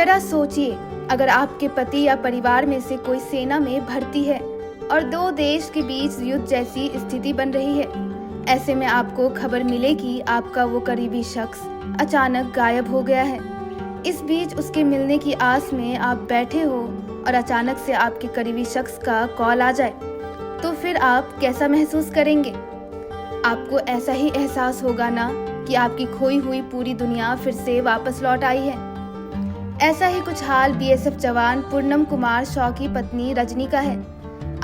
जरा सोचिए, अगर आपके पति या परिवार में से कोई सेना में भर्ती है और दो देश के बीच युद्ध जैसी स्थिति बन रही है। ऐसे में आपको खबर मिले कि आपका वो करीबी शख्स अचानक गायब हो गया है। इस बीच उसके मिलने की आस में आप बैठे हो और अचानक से आपके करीबी शख्स का कॉल आ जाए, तो फिर आप कैसा महसूस करेंगे? आपको ऐसा ही एहसास होगा ना कि आपकी खोई हुई पूरी दुनिया फिर से वापस लौट आई है। ऐसा ही कुछ हाल बीएसएफ जवान पूर्णम कुमार शॉ की पत्नी रजनी का है।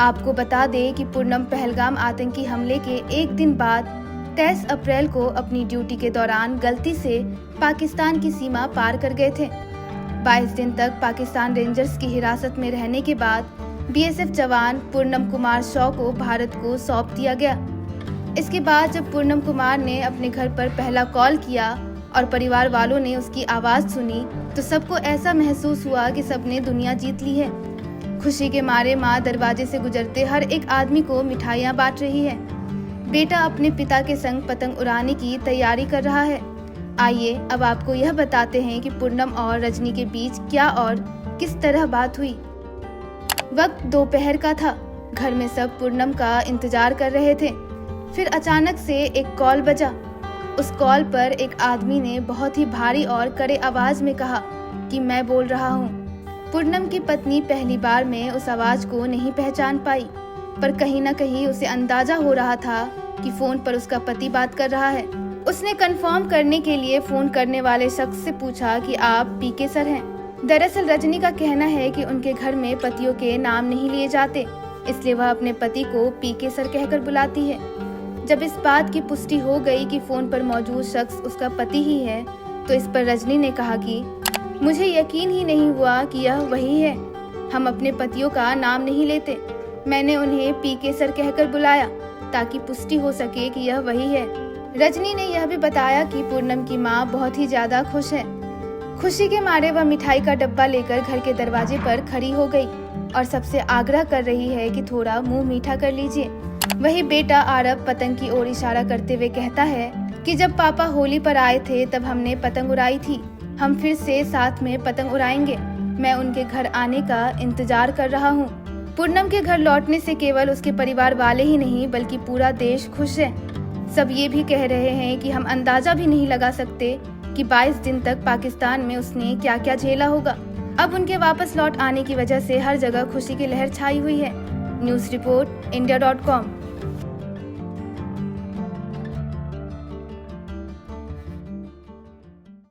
आपको बता दें कि पूर्णम पहलगाम आतंकी हमले के एक दिन बाद 23 अप्रैल को अपनी ड्यूटी के दौरान गलती से पाकिस्तान की सीमा पार कर गए थे। 22 दिन तक पाकिस्तान रेंजर्स की हिरासत में रहने के बाद बीएसएफ जवान पूर्णम कुमार शॉ को भारत को सौंप दिया गया। इसके बाद जब पूर्णम कुमार ने अपने घर पर पहला कॉल किया और परिवार वालों ने उसकी आवाज़ सुनी, तो सबको ऐसा महसूस हुआ कि सबने दुनिया जीत ली है। खुशी के मारे माँ दरवाजे से गुजरते हर एक आदमी को मिठाइयाँ बांट रही है। बेटा अपने पिता के संग पतंग उड़ाने की तैयारी कर रहा है। आइए अब आपको यह बताते हैं कि पूर्णम और रजनी के बीच क्या और किस तरह बात हुई। वक्त दोपहर का था। घर में सब पूर्णम का इंतजार कर रहे थे। फिर अचानक से एक कॉल बजा। उस कॉल पर एक आदमी ने बहुत ही भारी और कड़े आवाज में कहा कि मैं बोल रहा हूँ। पूर्णम की पत्नी पहली बार में उस आवाज को नहीं पहचान पाई, पर कहीं न कहीं उसे अंदाजा हो रहा था कि फोन पर उसका पति बात कर रहा है। उसने कंफर्म करने के लिए फोन करने वाले शख्स से पूछा कि आप पीके सर हैं। दरअसल रजनी का कहना है कि उनके घर में पतियों के नाम नहीं लिए जाते, इसलिए वह अपने पति को पीके सर कहकर बुलाती है। जब इस बात की पुष्टि हो गई कि फोन पर मौजूद शख्स उसका पति ही है, तो इस पर रजनी ने कहा कि मुझे यकीन ही नहीं हुआ कि यह वही है। हम अपने पतियों का नाम नहीं लेते। मैंने उन्हें पीके सर कहकर बुलाया ताकि पुष्टि हो सके कि यह वही है। रजनी ने यह भी बताया कि पूर्णम की माँ बहुत ही ज्यादा खुश है। खुशी के मारे वह मिठाई का डब्बा लेकर घर के दरवाजे पर खड़ी हो गई और सबसे आग्रह कर रही है कि थोड़ा मुंह मीठा कर लीजिए। वही बेटा आरब पतंग की ओर इशारा करते हुए कहता है कि जब पापा होली पर आए थे तब हमने पतंग उड़ाई थी। हम फिर से साथ में पतंग उड़ाएंगे। मैं उनके घर आने का इंतजार कर रहा हूँ। पूर्णम के घर लौटने से केवल उसके परिवार वाले ही नहीं बल्कि पूरा देश खुश है। सब ये भी कह रहे हैं कि हम अंदाजा भी नहीं लगा सकते कि 22 दिन तक पाकिस्तान में उसने क्या क्या झेला होगा। अब उनके वापस लौट आने की वजह से हर जगह खुशी की लहर छाई हुई है। News report इंडिया.com।